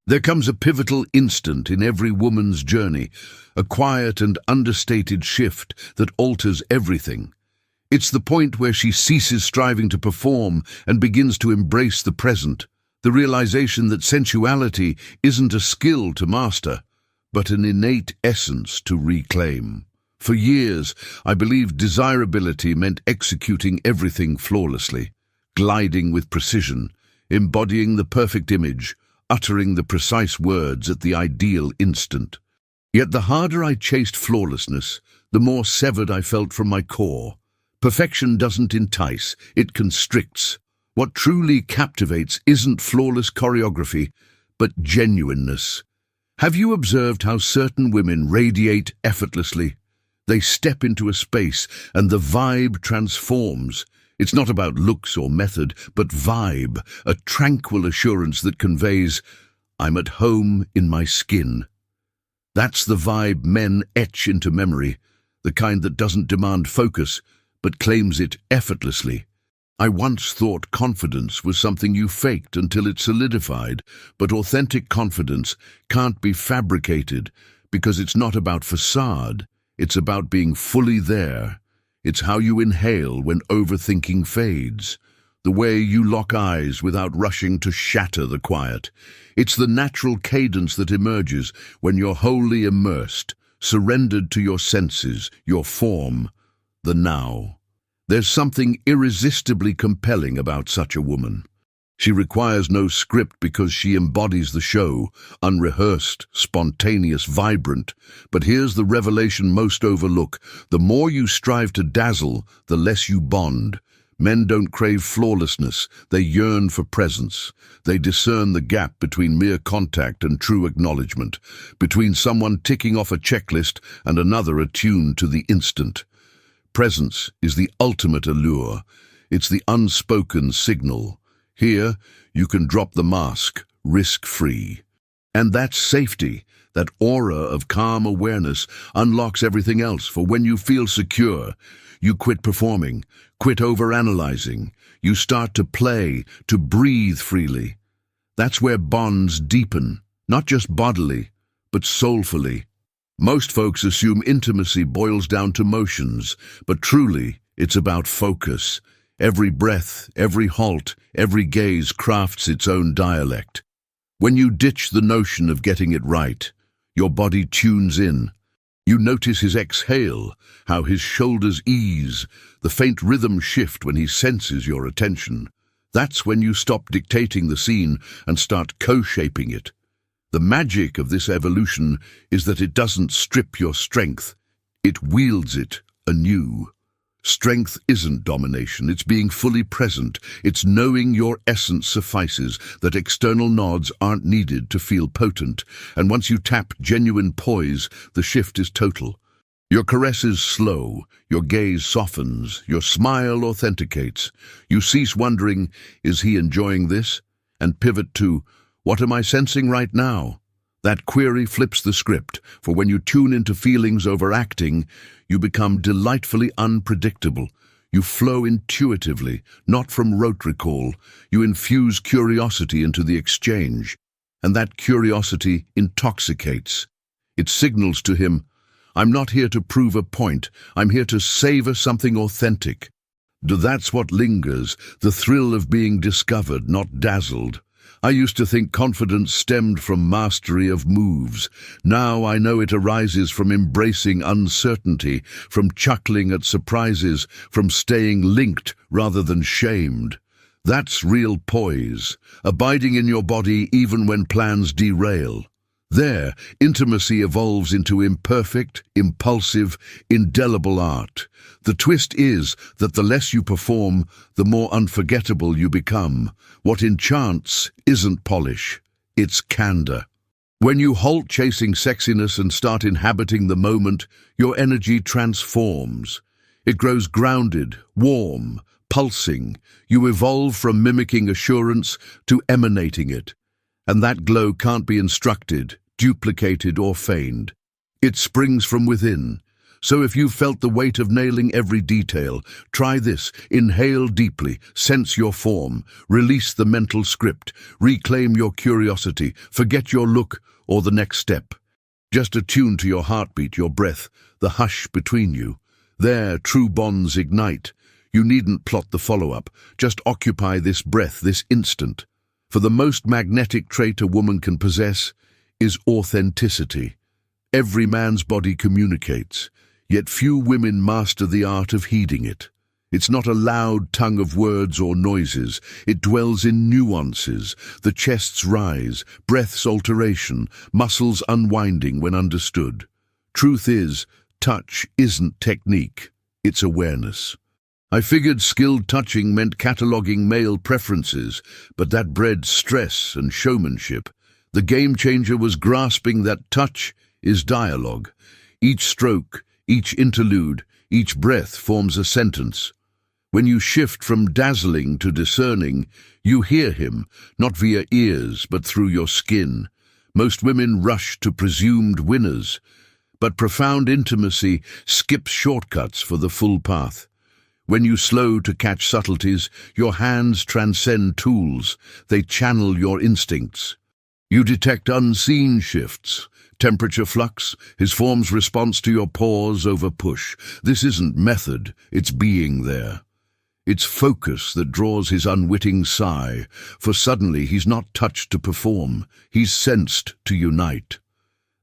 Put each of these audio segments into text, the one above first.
There comes a pivotal instant in every woman's journey, a quiet and understated shift that alters everything. It's the point where she ceases striving to perform and begins to embrace the present, the realization that sensuality isn't a skill to master, but an innate essence to reclaim. For years, I believed desirability meant executing everything flawlessly, gliding with precision, embodying the perfect image, uttering the precise words at the ideal instant. Yet the harder I chased flawlessness, the more severed I felt from my core. Perfection doesn't entice, it constricts. What truly captivates isn't flawless choreography, but genuineness. Have you observed how certain women radiate effortlessly? They step into a space and the vibe transforms. It's not about looks or method, but vibe, a tranquil assurance that conveys, "I'm at home in my skin." That's the vibe men etch into memory, the kind that doesn't demand focus, but claims it effortlessly. I once thought confidence was something you faked until it solidified, but authentic confidence can't be fabricated because it's not about facade, it's about being fully there. It's how you inhale when overthinking fades, the way you lock eyes without rushing to shatter the quiet. It's the natural cadence that emerges when you're wholly immersed, surrendered to your senses, your form, the now. There's something irresistibly compelling about such a woman. She requires no script because she embodies the show, unrehearsed, spontaneous, vibrant. But here's the revelation most overlook. The more you strive to dazzle, the less you bond. Men don't crave flawlessness, they yearn for presence. They discern the gap between mere contact and true acknowledgement, between someone ticking off a checklist and another attuned to the instant. Presence is the ultimate allure. It's the unspoken signal. Here, you can drop the mask, risk-free. And that safety, that aura of calm awareness, unlocks everything else, for when you feel secure, you quit performing, quit overanalyzing. You start to play, to breathe freely. That's where bonds deepen, not just bodily, but soulfully. Most folks assume intimacy boils down to motions, but truly, it's about focus. Every breath, every halt, every gaze crafts its own dialect. When you ditch the notion of getting it right, your body tunes in. You notice his exhale, how his shoulders ease, the faint rhythm shift when he senses your attention. That's when you stop dictating the scene and start co-shaping it. The magic of this evolution is that it doesn't strip your strength, it wields it anew. Strength isn't domination, it's being fully present. It's knowing your essence suffices, that external nods aren't needed to feel potent. And once you tap genuine poise, the shift is total. Your caress is slow, your gaze softens, your smile authenticates. You cease wondering, is he enjoying this? And pivot to, what am I sensing right now? That query flips the script, for when you tune into feelings over acting, you become delightfully unpredictable. You flow intuitively, not from rote recall. You infuse curiosity into the exchange, and that curiosity intoxicates. It signals to him, I'm not here to prove a point, I'm here to savor something authentic. That's what lingers, the thrill of being discovered, not dazzled. I used to think confidence stemmed from mastery of moves. Now I know it arises from embracing uncertainty, from chuckling at surprises, from staying linked rather than shamed. That's real poise, abiding in your body even when plans derail. There, intimacy evolves into imperfect, impulsive, indelible art. The twist is that the less you perform, the more unforgettable you become. What enchants isn't polish, it's candor. When you halt chasing sexiness and start inhabiting the moment, your energy transforms. It grows grounded, warm, pulsing. You evolve from mimicking assurance to emanating it. And that glow can't be instructed, duplicated, or feigned. It springs from within, So if you've felt the weight of nailing every detail, try this. Inhale deeply, sense your form, release the mental script, reclaim your curiosity, forget your look or the next step. Just attune to your heartbeat, your breath, the hush between you. There, true bonds ignite. You needn't plot the follow-up. Just occupy this breath, this instant. For the most magnetic trait a woman can possess is authenticity. Every man's body communicates, yet few women master the art of heeding it. It's not a loud tongue of words or noises. It dwells in nuances, the chest's rise, breath's alteration, muscles unwinding when understood. Truth is, touch isn't technique, it's awareness. I figured skilled touching meant cataloguing male preferences, but that bred stress and showmanship. The game changer was grasping that touch is dialogue. Each stroke, each interlude, each breath forms a sentence. When you shift from dazzling to discerning, you hear him, not via ears, but through your skin. Most women rush to presumed winners, but profound intimacy skips shortcuts for the full path. When you slow to catch subtleties, your hands transcend tools. They channel your instincts. You detect unseen shifts, temperature flux, his form's response to your pause over push. This isn't method, it's being there. It's focus that draws his unwitting sigh, for suddenly he's not touched to perform, he's sensed to unite.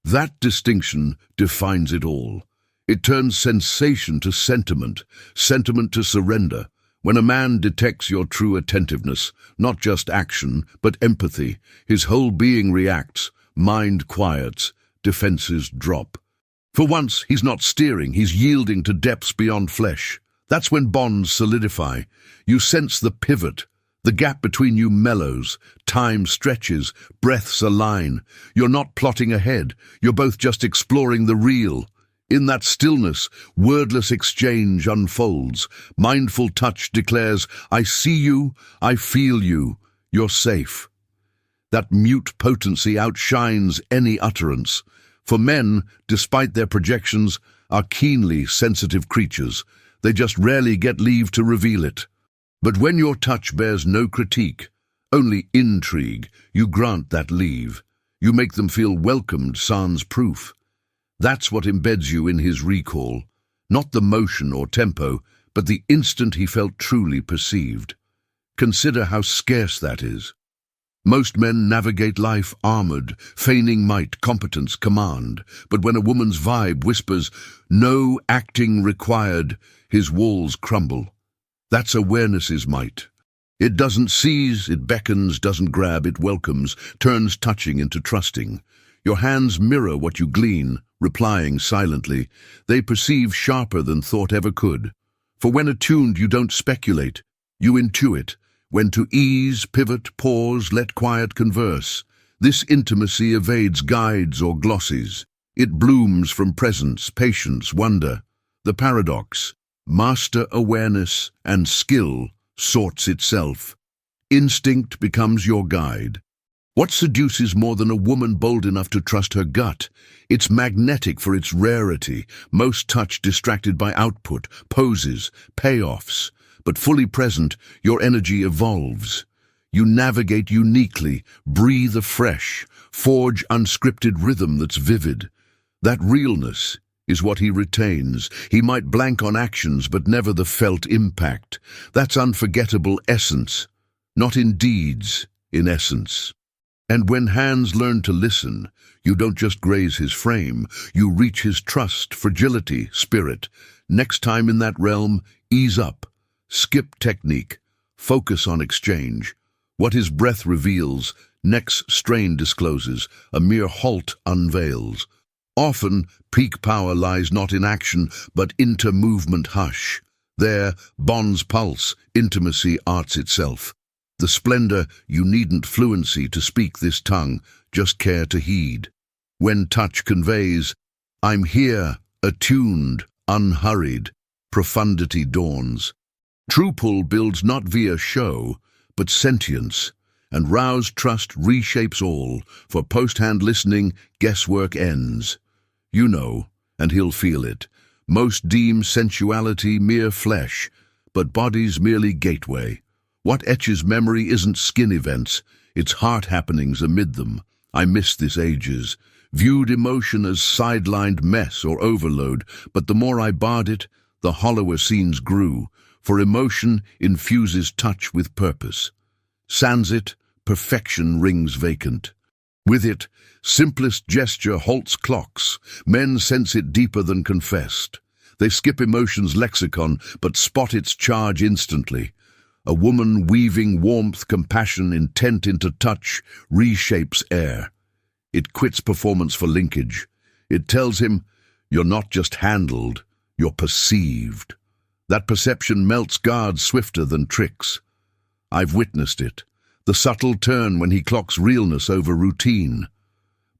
That distinction defines it all. It turns sensation to sentiment, sentiment to surrender. When a man detects your true attentiveness, not just action, but empathy, his whole being reacts, mind quiets, defenses drop. For once, he's not steering, he's yielding to depths beyond flesh. That's when bonds solidify. You sense the pivot. The gap between you mellows, time stretches, breaths align. You're not plotting ahead, you're both just exploring the real. In that stillness, wordless exchange unfolds. Mindful touch declares, I see you, I feel you, you're safe. That mute potency outshines any utterance. For men, despite their projections, are keenly sensitive creatures. They just rarely get leave to reveal it. But when your touch bears no critique, only intrigue, you grant that leave. You make them feel welcomed sans proof. That's what embeds you in his recall, not the motion or tempo, but the instant he felt truly perceived. Consider how scarce that is. Most men navigate life armored, feigning might, competence, command. But when a woman's vibe whispers, no acting required, his walls crumble. That's awareness's might. It doesn't seize, it beckons, doesn't grab, it welcomes, turns touching into trusting. Your hands mirror what you glean, replying silently. They perceive sharper than thought ever could. For when attuned, you don't speculate, you intuit. When to ease, pivot, pause, let quiet converse. This intimacy evades guides or glosses. It blooms from presence, patience, wonder. The paradox, master awareness and skill sorts itself. Instinct becomes your guide. What seduces more than a woman bold enough to trust her gut? It's magnetic for its rarity, most touch distracted by output, poses, payoffs. But fully present, your energy evolves. You navigate uniquely, breathe afresh, forge unscripted rhythm that's vivid. That realness is what he retains. He might blank on actions, but never the felt impact. That's unforgettable essence, not in deeds, in essence. And when hands learn to listen, you don't just graze his frame, you reach his trust, fragility, spirit. Next time in that realm, ease up. Skip technique, focus on exchange. What his breath reveals, next strain discloses, a mere halt unveils. Often, peak power lies not in action, but inter-movement hush. There, bonds pulse, intimacy arts itself. The splendor, you needn't fluency to speak this tongue, just care to heed. When touch conveys, I'm here, attuned, unhurried, profundity dawns. True pull builds not via show, but sentience, and roused trust reshapes all. For post-hand listening, guesswork ends. You know, and he'll feel it. Most deem sensuality mere flesh, but body's merely gateway. What etches memory isn't skin events, it's heart happenings amid them. I miss this ages, viewed emotion as sidelined mess or overload, but the more I barred it, the hollower scenes grew, for emotion infuses touch with purpose. Sans it, perfection rings vacant. With it, simplest gesture halts clocks. Men sense it deeper than confessed. They skip emotion's lexicon, but spot its charge instantly. A woman weaving warmth, compassion, intent into touch reshapes air. It quits performance for linkage. It tells him, you're not just handled, you're perceived. That perception melts guards swifter than tricks. I've witnessed it. The subtle turn when he clocks realness over routine.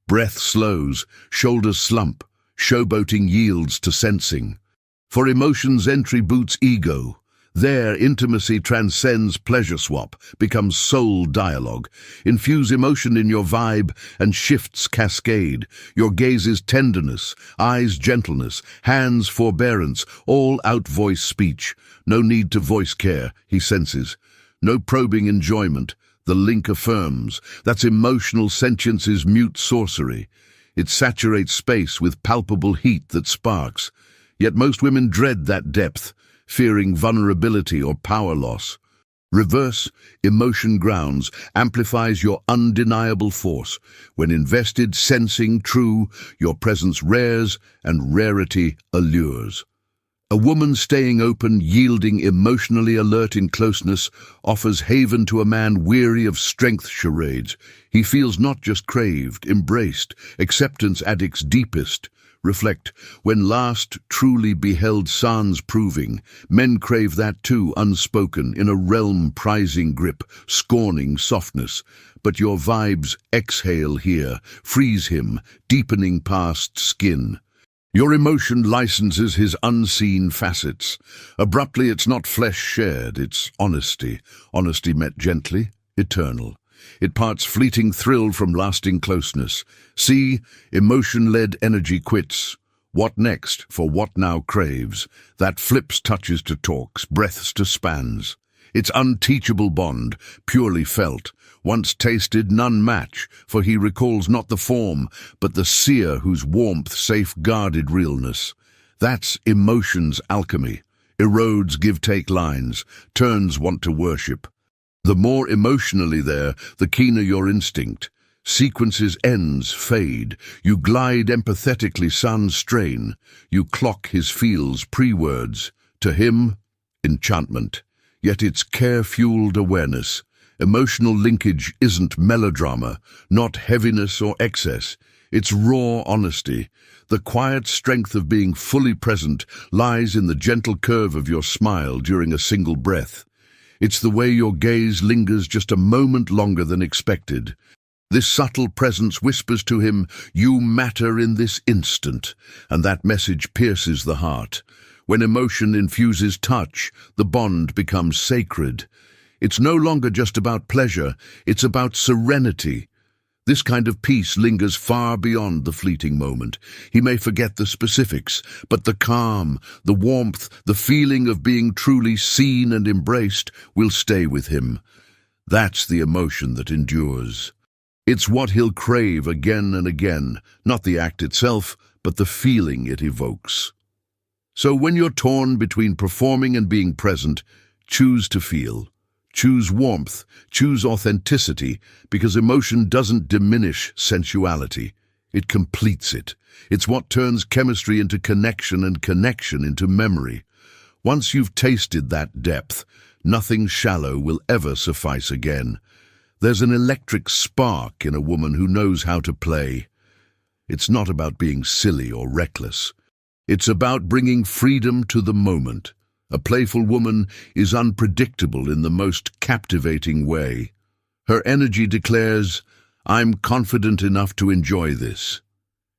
Breath slows, shoulders slump, showboating yields to sensing. For emotion's entry boots ego. There, intimacy transcends pleasure swap, becomes soul dialogue. Infuse emotion in your vibe and shifts cascade. Your gaze is tenderness, eyes gentleness, hands forbearance, all outvoice speech. No need to voice care, he senses. No probing enjoyment. The link affirms. That's emotional sentience's mute sorcery. It saturates space with palpable heat that sparks. Yet most women dread that depth, fearing vulnerability or power loss. Reverse, emotion grounds, amplifies your undeniable force. When invested, sensing, true, your presence rares and rarity allures. A woman staying open, yielding, emotionally alert in closeness, offers haven to a man weary of strength charades. He feels not just craved, embraced, acceptance at its deepest. Reflect, when last truly beheld sans proving, men crave that too, unspoken, in a realm prizing grip, scorning softness. But your vibes exhale here, freeze him, deepening past skin. Your emotion licenses his unseen facets. Abruptly, it's not flesh shared, it's honesty. Honesty met gently, eternal. It parts fleeting thrill from lasting closeness. See, emotion-led energy quits. What next for what now craves? That flips touches to talks, breaths to spans. Its unteachable bond, purely felt. Once tasted, none match, for he recalls not the form, but the seer whose warmth safeguarded realness. That's emotion's alchemy. Erodes give-take lines, turns want to worship. The more emotionally there, the keener your instinct. Sequences ends fade. You glide empathetically sans strain. You clock his feels pre-words. To him, enchantment. Yet it's care-fueled awareness. Emotional linkage isn't melodrama, not heaviness or excess. It's raw honesty. The quiet strength of being fully present lies in the gentle curve of your smile during a single breath. It's the way your gaze lingers just a moment longer than expected. This subtle presence whispers to him, you matter in this instant, and that message pierces the heart. When emotion infuses touch, the bond becomes sacred. It's no longer just about pleasure, it's about serenity. This kind of peace lingers far beyond the fleeting moment. He may forget the specifics, but the calm, the warmth, the feeling of being truly seen and embraced will stay with him. That's the emotion that endures. It's what he'll crave again and again, not the act itself, but the feeling it evokes. So when you're torn between performing and being present, choose to feel. Choose warmth, choose authenticity, because emotion doesn't diminish sensuality. It completes it. It's what turns chemistry into connection and connection into memory. Once you've tasted that depth, nothing shallow will ever suffice again. There's an electric spark in a woman who knows how to play. It's not about being silly or reckless. It's about bringing freedom to the moment. A playful woman is unpredictable in the most captivating way. Her energy declares, I'm confident enough to enjoy this.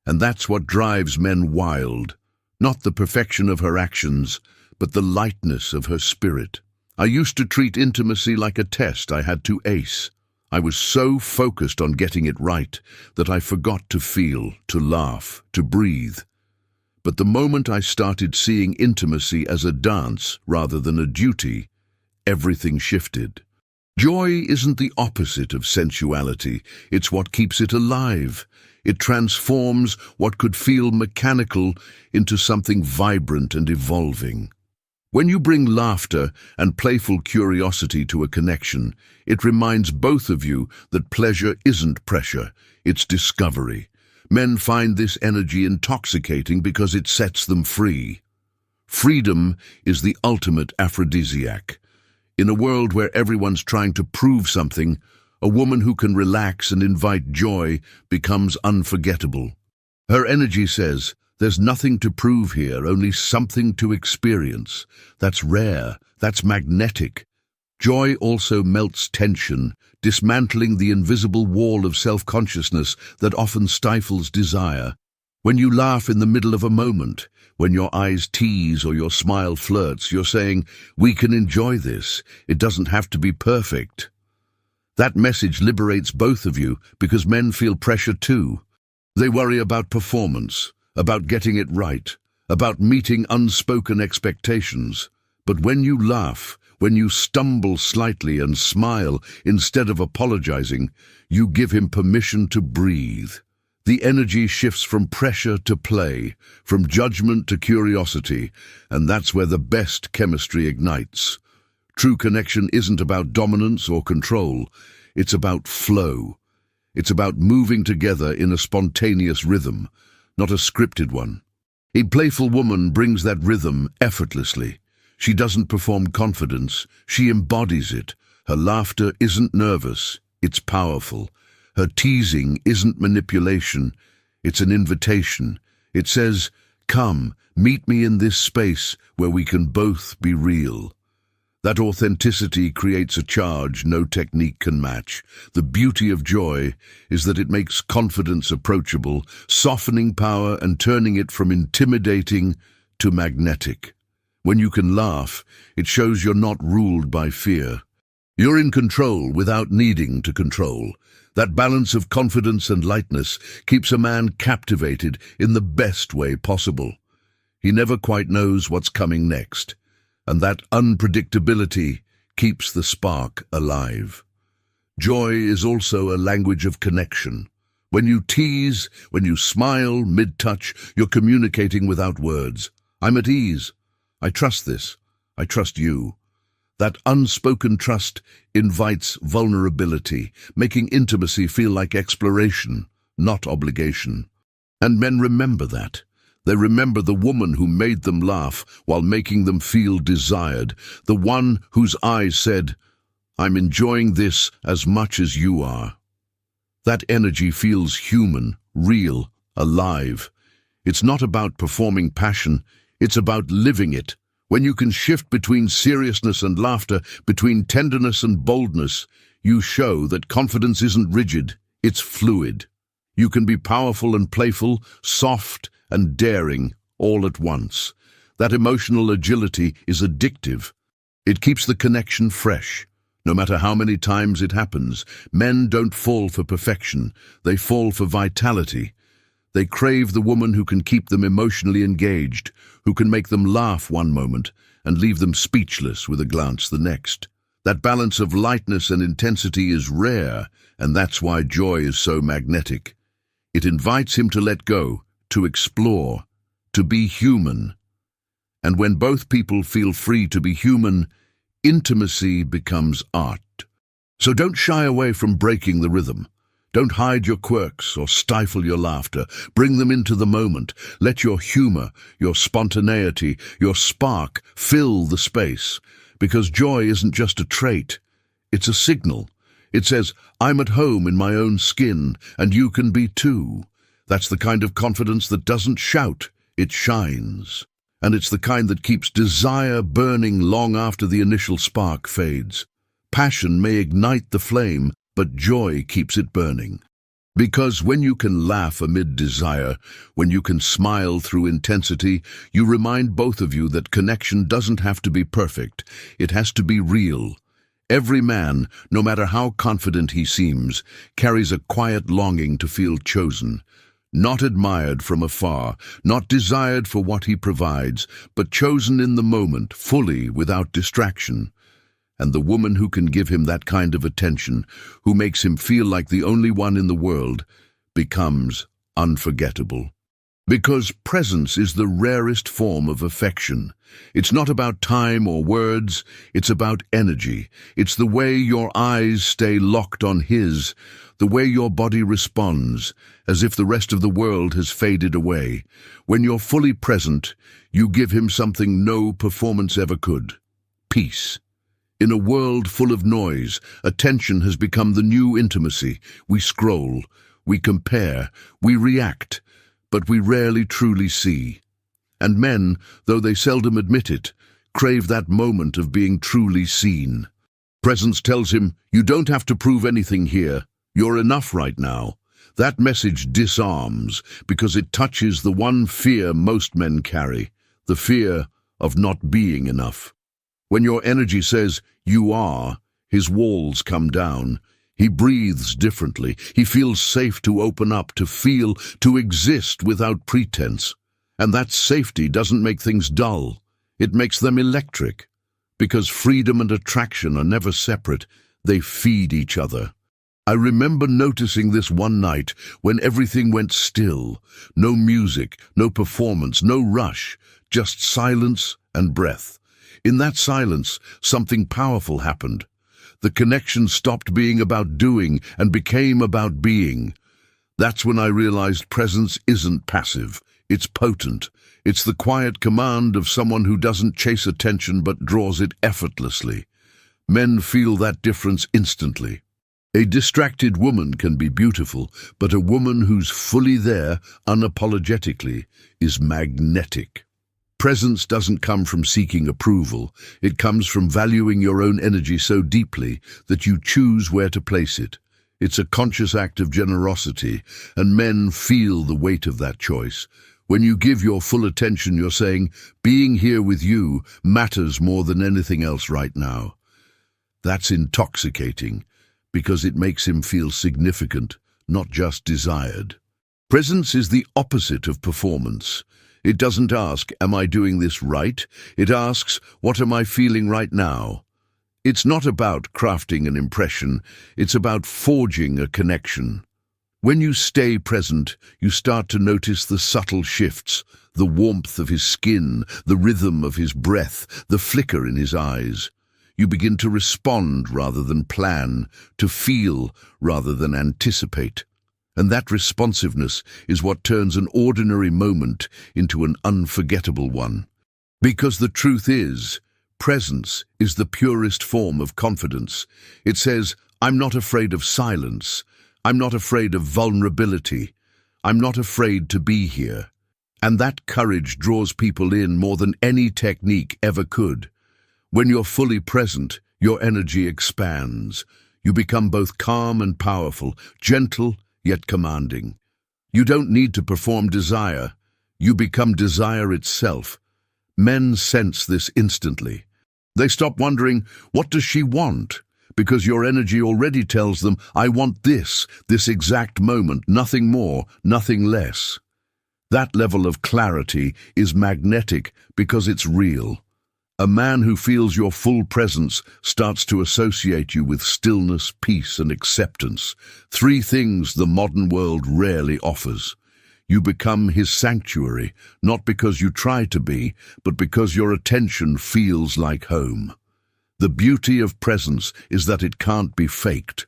And that's what drives men wild. Not the perfection of her actions, but the lightness of her spirit. I used to treat intimacy like a test I had to ace. I was so focused on getting it right that I forgot to feel, to laugh, to breathe. But the moment I started seeing intimacy as a dance rather than a duty, everything shifted. Joy isn't the opposite of sensuality, it's what keeps it alive. It transforms what could feel mechanical into something vibrant and evolving. When you bring laughter and playful curiosity to a connection, it reminds both of you that pleasure isn't pressure, it's discovery. Men find this energy intoxicating because it sets them free. Freedom is the ultimate aphrodisiac. In a world where everyone's trying to prove something, a woman who can relax and invite joy becomes unforgettable. Her energy says, "There's nothing to prove here, only something to experience." That's rare, that's magnetic. Joy also melts tension, dismantling the invisible wall of self-consciousness that often stifles desire. When you laugh in the middle of a moment, when your eyes tease or your smile flirts, you're saying, "We can enjoy this. It doesn't have to be perfect." That message liberates both of you because men feel pressure too. They worry about performance, about getting it right, about meeting unspoken expectations. But when you laugh, when you stumble slightly and smile instead of apologizing, you give him permission to breathe. The energy shifts from pressure to play, from judgment to curiosity, and that's where the best chemistry ignites. True connection isn't about dominance or control, it's about flow. It's about moving together in a spontaneous rhythm, not a scripted one. A playful woman brings that rhythm effortlessly. She doesn't perform confidence, she embodies it. Her laughter isn't nervous, it's powerful. Her teasing isn't manipulation, it's an invitation. It says, "Come, meet me in this space where we can both be real." That authenticity creates a charge no technique can match. The beauty of joy is that it makes confidence approachable, softening power and turning it from intimidating to magnetic. When you can laugh, it shows you're not ruled by fear. You're in control without needing to control. That balance of confidence and lightness keeps a man captivated in the best way possible. He never quite knows what's coming next, and that unpredictability keeps the spark alive. Joy is also a language of connection. When you tease, when you smile mid-touch, you're communicating without words. "I'm at ease. I trust this. I trust you." That unspoken trust invites vulnerability, making intimacy feel like exploration, not obligation. And men remember that. They remember the woman who made them laugh while making them feel desired, the one whose eyes said, "I'm enjoying this as much as you are." That energy feels human, real, alive. It's not about performing passion, it's about living it. When you can shift between seriousness and laughter, between tenderness and boldness, you show that confidence isn't rigid, it's fluid. You can be powerful and playful, soft and daring, all at once. That emotional agility is addictive. It keeps the connection fresh, no matter how many times it happens. Men don't fall for perfection, they fall for vitality. They crave the woman who can keep them emotionally engaged, who can make them laugh one moment and leave them speechless with a glance the next. That balance of lightness and intensity is rare, and that's why joy is so magnetic. It invites him to let go, to explore, to be human. And when both people feel free to be human, intimacy becomes art. So don't shy away from breaking the rhythm. Don't hide your quirks or stifle your laughter. Bring them into the moment. Let your humor, your spontaneity, your spark fill the space. Because joy isn't just a trait, it's a signal. It says, "I'm at home in my own skin, and you can be too." That's the kind of confidence that doesn't shout, it shines. And it's the kind that keeps desire burning long after the initial spark fades. Passion may ignite the flame, but joy keeps it burning. Because when you can laugh amid desire, when you can smile through intensity, you remind both of you that connection doesn't have to be perfect, it has to be real. Every man, no matter how confident he seems, carries a quiet longing to feel chosen, not admired from afar, not desired for what he provides, but chosen in the moment, fully, without distraction. And the woman who can give him that kind of attention, who makes him feel like the only one in the world, becomes unforgettable. Because presence is the rarest form of affection. It's not about time or words, it's about energy. It's the way your eyes stay locked on his, the way your body responds, as if the rest of the world has faded away. When you're fully present, you give him something no performance ever could: peace. In a world full of noise, attention has become the new intimacy. We scroll, we compare, we react, but we rarely truly see. And men, though they seldom admit it, crave that moment of being truly seen. Presence tells him, you don't have to prove anything here. You're enough right now. That message disarms because it touches the one fear most men carry, the fear of not being enough. When your energy says, you are, his walls come down. He breathes differently. He feels safe to open up, to feel, to exist without pretense. And that safety doesn't make things dull. It makes them electric. Because freedom and attraction are never separate. They feed each other. I remember noticing this one night when everything went still. No music, no performance, no rush, just silence and breath. In that silence, something powerful happened. The connection stopped being about doing and became about being. That's when I realized presence isn't passive. It's potent. It's the quiet command of someone who doesn't chase attention but draws it effortlessly. Men feel that difference instantly. A distracted woman can be beautiful, but a woman who's fully there, unapologetically, is magnetic. Presence doesn't come from seeking approval. It comes from valuing your own energy so deeply that you choose where to place it. It's a conscious act of generosity, and men feel the weight of that choice. When you give your full attention, you're saying, being here with you matters more than anything else right now. That's intoxicating, because it makes him feel significant, not just desired. Presence is the opposite of performance. It doesn't ask, am I doing this right? It asks, what am I feeling right now? It's not about crafting an impression, it's about forging a connection. When you stay present, you start to notice the subtle shifts, the warmth of his skin, the rhythm of his breath, the flicker in his eyes. You begin to respond rather than plan, to feel rather than anticipate. And that responsiveness is what turns an ordinary moment into an unforgettable one. Because the truth is, presence is the purest form of confidence. It says, I'm not afraid of silence. I'm not afraid of vulnerability. I'm not afraid to be here. And that courage draws people in more than any technique ever could. When you're fully present, your energy expands. You become both calm and powerful, gentle yet commanding. You don't need to perform desire. You become desire itself. Men sense this instantly. They stop wondering, what does she want? Because your energy already tells them, I want this exact moment, nothing more, nothing less. That level of clarity is magnetic because it's real. A man who feels your full presence starts to associate you with stillness, peace, and acceptance. Three things the modern world rarely offers. You become his sanctuary, not because you try to be, but because your attention feels like home. The beauty of presence is that it can't be faked.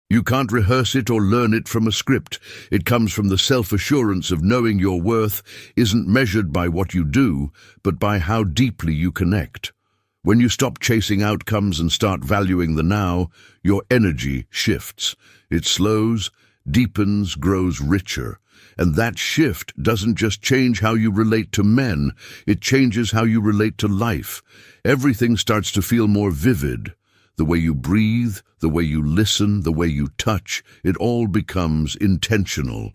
You can't rehearse it or learn it from a script. It comes from the self-assurance of knowing your worth isn't measured by what you do, but by how deeply you connect. When you stop chasing outcomes and start valuing the now, your energy shifts. It slows, deepens, grows richer. And that shift doesn't just change how you relate to men, it changes how you relate to life. Everything starts to feel more vivid. The way you breathe, the way you listen, the way you touch, it all becomes intentional.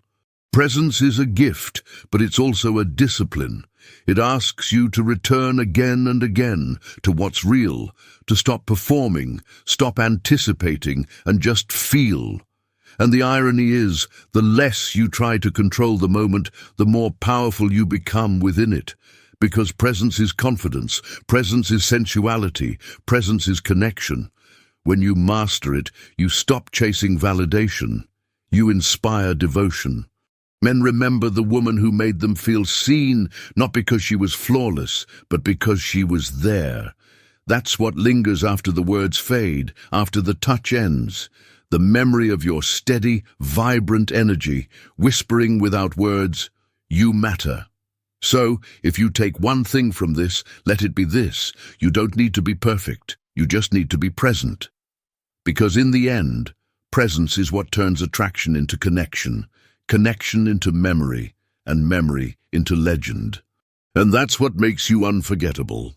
Presence is a gift, but it's also a discipline. It asks you to return again and again to what's real, to stop performing, stop anticipating, and just feel. And the irony is, the less you try to control the moment, the more powerful you become within it. Because presence is confidence, presence is sensuality, presence is connection. When you master it, you stop chasing validation. You inspire devotion. Men remember the woman who made them feel seen, not because she was flawless, but because she was there. That's what lingers after the words fade, after the touch ends. The memory of your steady, vibrant energy, whispering without words, "You matter." So, if you take one thing from this, let it be this: you don't need to be perfect, you just need to be present. Because in the end, presence is what turns attraction into connection, connection into memory, and memory into legend. And that's what makes you unforgettable.